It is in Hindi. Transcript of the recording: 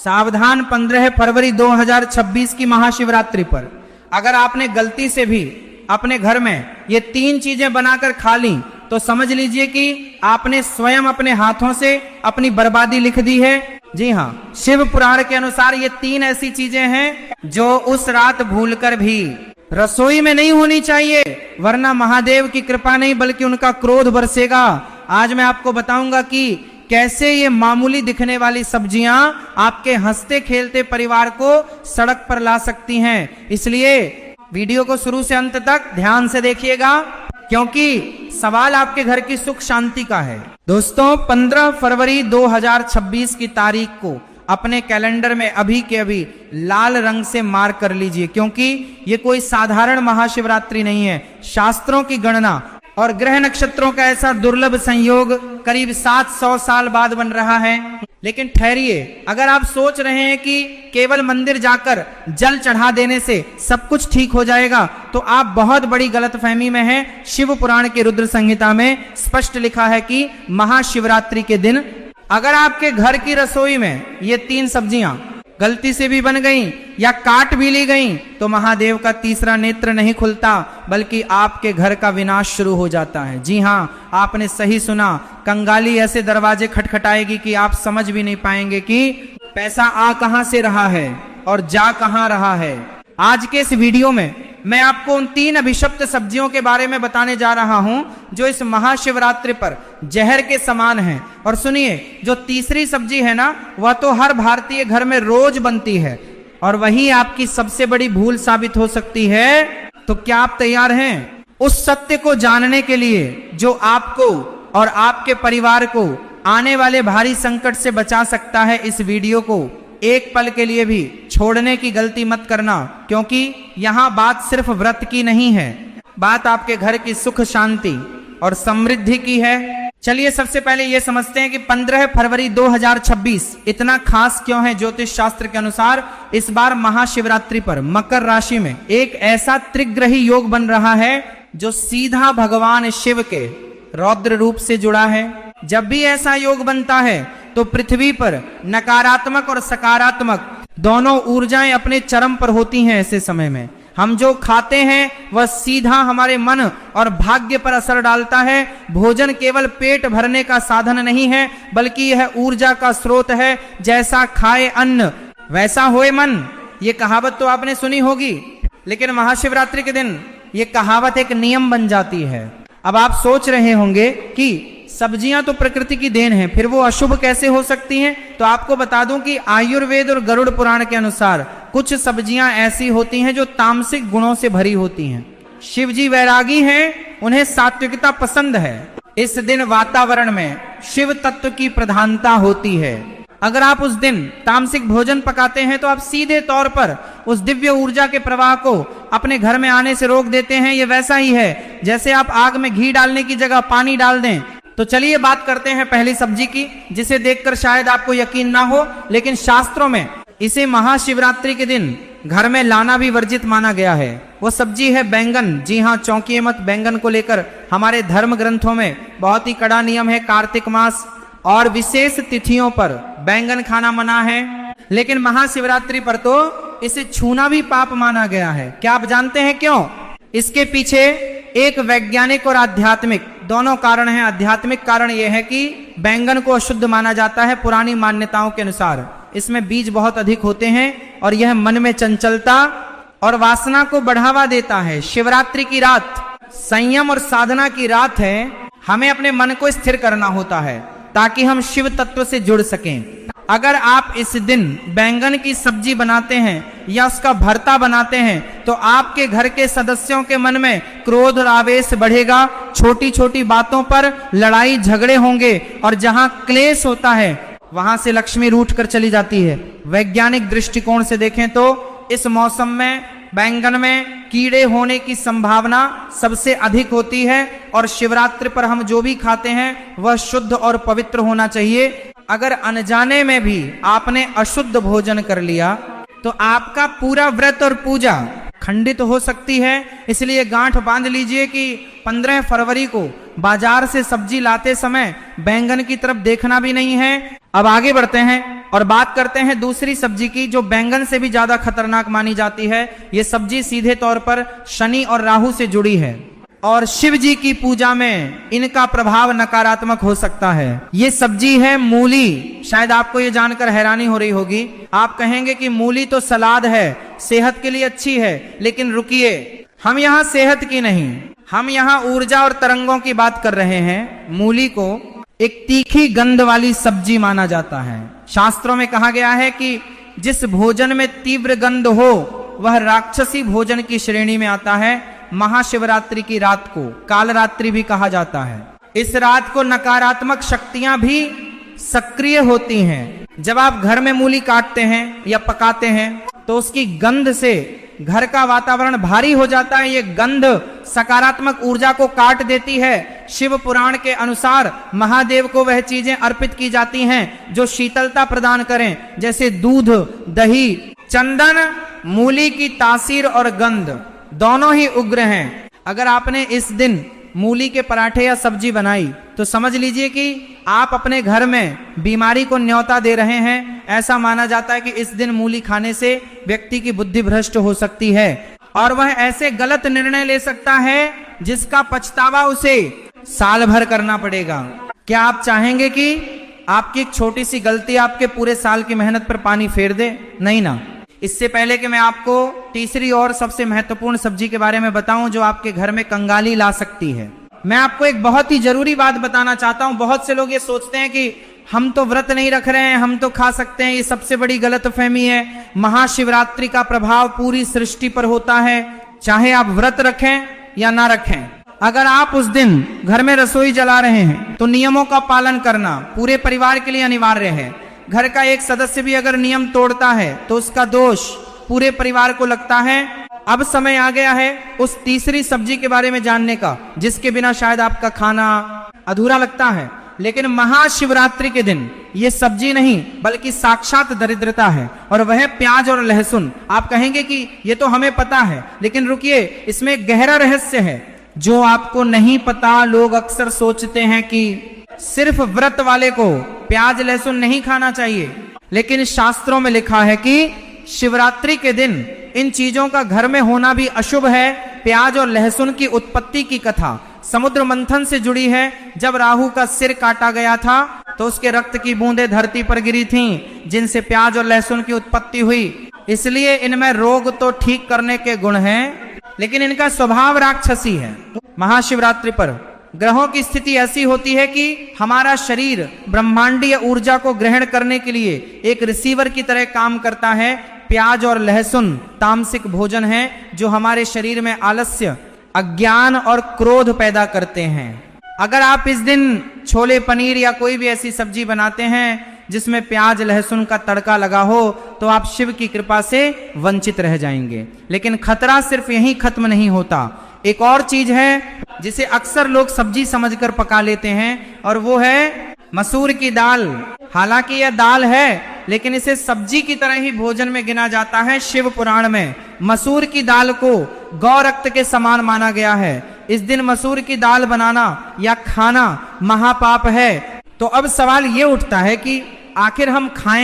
सावधान 15 फरवरी 2026 की महाशिवरात्रि पर अगर आपने गलती से भी अपने घर में ये 3 चीजें बनाकर खा ली तो समझ लीजिए कि आपने स्वयं अपने हाथों से अपनी बर्बादी लिख दी है। जी हाँ, शिव पुराण के अनुसार ये 3 ऐसी चीजें हैं जो उस रात भूलकर भी रसोई में नहीं होनी चाहिए, वरना महादेव की कृपा नहीं बल्कि उनका क्रोध बरसेगा। आज मैं आपको बताऊंगा कि कैसे ये मामूली दिखने वाली सब्जियां आपके हंसते खेलते परिवार को सड़क पर ला सकती हैं। इसलिए वीडियो को शुरू से अंत तक ध्यान से देखिएगा, क्योंकि सवाल आपके घर की सुख शांति का है। दोस्तों, 15 फरवरी 2026 की तारीख को अपने कैलेंडर में अभी के अभी लाल रंग से मार्क कर लीजिए, क्योंकि ये कोई साधारण महाशिवरात्रि नहीं है। शास्त्रों की गणना और ग्रह नक्षत्रों का ऐसा दुर्लभ संयोग करीब 700 साल बाद बन रहा है। लेकिन ठहरिए, अगर आप सोच रहे हैं कि केवल मंदिर जाकर जल चढ़ा देने से सब कुछ ठीक हो जाएगा, तो आप बहुत बड़ी गलतफहमी में हैं। शिव पुराण के रुद्र संहिता में स्पष्ट लिखा है कि महाशिवरात्रि के दिन अगर आपके घर की रसोई में ये 3 सब्जियां गलती से भी बन गई या काट भी ली गई तो महादेव का तीसरा नेत्र नहीं खुलता, बल्कि आपके घर का विनाश शुरू हो जाता है। जी हाँ, आपने सही सुना, कंगाली ऐसे दरवाजे खटखटाएगी कि आप समझ भी नहीं पाएंगे कि पैसा आ कहां से रहा है और जा कहां रहा है। आज के इस वीडियो में मैं आपको उन 3 अभिशप्त सब्जियों के बारे में बताने जा रहा हूं जो इस महाशिवरात्रि पर जहर के समान हैं। और सुनिए, जो तीसरी सब्जी है ना, वह तो हर भारतीय घर में रोज बनती है और वही आपकी सबसे बड़ी भूल साबित हो सकती है। तो क्या आप तैयार हैं उस सत्य को जानने के लिए जो आपको और आपके परिवार को आने वाले भारी संकट से बचा सकता है? इस वीडियो को एक पल के लिए भी छोड़ने की गलती मत करना, क्योंकि यहाँ बात सिर्फ व्रत की नहीं है, बात आपके घर की सुख शांति और समृद्धि की है। चलिए सबसे पहले ये समझते हैं कि 15 फरवरी 2026 इतना खास क्यों है। ज्योतिष शास्त्र के अनुसार इस बार महाशिवरात्रि पर मकर राशि में एक ऐसा त्रिग्रही योग बन रहा है जो सीधा भगवान शिव के रौद्र रूप से जुड़ा है। जब भी ऐसा योग बनता है तो पृथ्वी पर नकारात्मक और सकारात्मक दोनों ऊर्जाएं अपने चरम पर होती हैं। ऐसे समय में हम जो खाते हैं वह सीधा हमारे मन और भाग्य पर असर डालता है। भोजन केवल पेट भरने का साधन नहीं है, बल्कि यह ऊर्जा का स्रोत है। जैसा खाए अन्न वैसा होए मन, ये कहावत तो आपने सुनी होगी, लेकिन महाशिवरात्रि के दिन ये कहावत एक नियम बन जाती है। अब आप सोच रहे होंगे कि सब्जियां तो प्रकृति की देन है, फिर वो अशुभ कैसे हो सकती हैं? तो आपको बता दूं कि आयुर्वेद और गरुड़ पुराण के अनुसार कुछ सब्जियां ऐसी होती हैं जो तामसिक गुणों से भरी होती हैं। शिव जी वैरागी हैं, उन्हें सात्विकता पसंद है। इस दिन वातावरण में शिव तत्व की प्रधानता होती है। अगर आप उस दिन तामसिक भोजन पकाते हैं तो आप सीधे तौर पर उस दिव्य ऊर्जा के प्रवाह को अपने घर में आने से रोक देते हैं। ये वैसा ही है जैसे आप आग में घी डालने की जगह पानी डाल दें। तो चलिए बात करते हैं पहली सब्जी की, जिसे देखकर शायद आपको यकीन ना हो, लेकिन शास्त्रों में इसे महाशिवरात्रि के दिन घर में लाना भी वर्जित माना गया है। वो सब्जी है बैंगन। जी हाँ, चौंकिए मत, बैंगन को लेकर हमारे धर्म ग्रंथों में बहुत ही कड़ा नियम है। कार्तिक मास और विशेष तिथियों पर बैंगन खाना मना है, लेकिन महाशिवरात्रि पर तो इसे छूना भी पाप माना गया है। क्या आप जानते हैं क्यों? इसके पीछे एक वैज्ञानिक और आध्यात्मिक दोनों कारण हैं। आध्यात्मिक कारण यह है कि बैंगन को अशुद्ध माना जाता है पुरानी मान्यताओं के अनुसार। इसमें बीज बहुत अधिक होते हैं और यह मन में चंचलता और वासना को बढ़ावा देता है। शिवरात्रि की रात संयम और साधना की रात है। हमें अपने मन को स्थिर करना होता है ताकि हम शिव तत्व से जुड़ सकें। अगर आप इस दिन बैंगन की सब्जी बनाते हैं या उसका भरता बनाते हैं तो आपके घर के सदस्यों के मन में क्रोध और आवेश बढ़ेगा। छोटी छोटी बातों पर लड़ाई झगड़े होंगे और जहां क्लेश होता है वहां से लक्ष्मी रूठ कर चली जाती है। वैज्ञानिक दृष्टिकोण से देखें तो इस मौसम में बैंगन में कीड़े होने की संभावना सबसे अधिक होती है और शिवरात्रि पर हम जो भी खाते हैं वह शुद्ध और पवित्र होना चाहिए। अगर अनजाने में भी आपने अशुद्ध भोजन कर लिया तो आपका पूरा व्रत और पूजा खंडित हो सकती है। इसलिए गांठ बांध लीजिए कि 15 फरवरी को बाजार से सब्जी लाते समय बैंगन की तरफ देखना भी नहीं है। अब आगे बढ़ते हैं। और बात करते हैं दूसरी सब्जी की, जो बैंगन से भी ज्यादा खतरनाक मानी जाती है। ये सब्जी सीधे तौर पर शनि और राहु से जुड़ी है और शिव जी की पूजा में इनका प्रभाव नकारात्मक हो सकता है। ये सब्जी है मूली। शायद आपको ये जानकर हैरानी हो रही होगी, आप कहेंगे कि मूली तो सलाद है, सेहत के लिए अच्छी है। लेकिन रुकिए, हम यहाँ सेहत की नहीं, हम यहाँ ऊर्जा और तरंगों की बात कर रहे हैं। मूली को एक तीखी गंध वाली सब्जी माना जाता है। शास्त्रों में कहा गया है कि जिस भोजन में तीव्र गंध हो वह राक्षसी भोजन की श्रेणी में आता है। महाशिवरात्रि की रात को कालरात्रि भी कहा जाता है। इस रात को नकारात्मक शक्तियां भी सक्रिय होती हैं। जब आप घर में मूली काटते हैं या पकाते हैं तो उसकी गंध से घर का वातावरण भारी हो जाता है। ये गंध सकारात्मक ऊर्जा को काट देती है। शिव पुराण के अनुसार महादेव को वह चीजें अर्पित की जाती हैं जो शीतलता प्रदान करें, जैसे दूध, दही, चंदन। मूली की तासीर और गंध दोनों ही उग्र हैं। अगर आपने इस दिन मूली के पराठे या सब्जी बनाई तो समझ लीजिए कि आप अपने घर में बीमारी को न्योता दे रहे हैं। ऐसा माना जाता है कि इस दिन मूली खाने से व्यक्ति की बुद्धि भ्रष्ट हो सकती है और वह ऐसे गलत निर्णय ले सकता है जिसका पछतावा उसे साल भर करना पड़ेगा। क्या आप चाहेंगे कि आपकी एक छोटी सी गलती आपके पूरे साल की मेहनत पर पानी फेर दे? नहीं ना। इससे पहले कि मैं आपको तीसरी और सबसे महत्वपूर्ण सब्जी के बारे में बताऊं जो आपके घर में कंगाली ला सकती है, मैं आपको एक बहुत ही जरूरी बात बताना चाहता हूं। बहुत से लोग ये सोचते हैं कि हम तो व्रत नहीं रख रहे हैं, हम तो खा सकते हैं। ये सबसे बड़ी गलतफहमी है। महाशिवरात्रि का प्रभाव पूरी सृष्टि पर होता है, चाहे आप व्रत रखें या ना रखें। अगर आप उस दिन घर में रसोई जला रहे हैं तो नियमों का पालन करना पूरे परिवार के लिए अनिवार्य है। घर का एक सदस्य भी अगर नियम तोड़ता है तो उसका दोष पूरे परिवार को लगता है। अब समय आ गया है उस तीसरी सब्जी के बारे में जानने का जिसके बिना शायद आपका खाना अधूरा लगता है। लेकिन महाशिवरात्रि के दिन ये सब्जी नहीं बल्कि साक्षात दरिद्रता है और वह प्याज और लहसुन। आप कहेंगे कि ये तो हमें पता है, लेकिन रुकिए, इसमें एक गहरा रहस्य है जो आपको नहीं पता। लोग अक्सर सोचते हैं कि सिर्फ व्रत वाले को प्याज लहसुन नहीं खाना चाहिए, लेकिन शास्त्रों में लिखा है कि शिवरात्रि के दिन इन चीजों का घर में होना भी अशुभ है। प्याज और लहसुन की उत्पत्ति की कथा समुद्र मंथन से जुड़ी है। जब राहु का सिर काटा गया था तो उसके रक्त की बूंदें धरती पर गिरी थीं, जिनसे प्याज और लहसुन की उत्पत्ति हुई। इसलिए इनमें रोग तो ठीक करने के गुण हैं, लेकिन इनका स्वभाव राक्षसी है। महाशिवरात्रि पर ग्रहों की स्थिति ऐसी होती है कि हमारा शरीर ब्रह्मांडीय ऊर्जा को ग्रहण करने के लिए एक रिसीवर की तरह काम करता है। प्याज और लहसुन तामसिक भोजन है जो हमारे शरीर में आलस्य, अज्ञान और क्रोध पैदा करते हैं। अगर आप इस दिन छोले पनीर या कोई भी ऐसी सब्जी बनाते हैं जिसमें प्याज लहसुन का तड़का लगा हो तो आप शिव की कृपा से वंचित रह जाएंगे। लेकिन खतरा सिर्फ यहीं खत्म नहीं होता। एक और चीज है जिसे अक्सर लोग सब्जी समझकर पका लेते हैं और वो है मसूर की दाल। हालांकि यह दाल है लेकिन इसे सब्जी की तरह ही भोजन में गिना जाता है। शिव पुराण में मसूर की दाल को गौ रक्त के समान माना गया है। इस दिन मसूर की दाल बनाना या खाना महापाप है। तो अब सवाल ये उठता है कि आखिर हम खाएं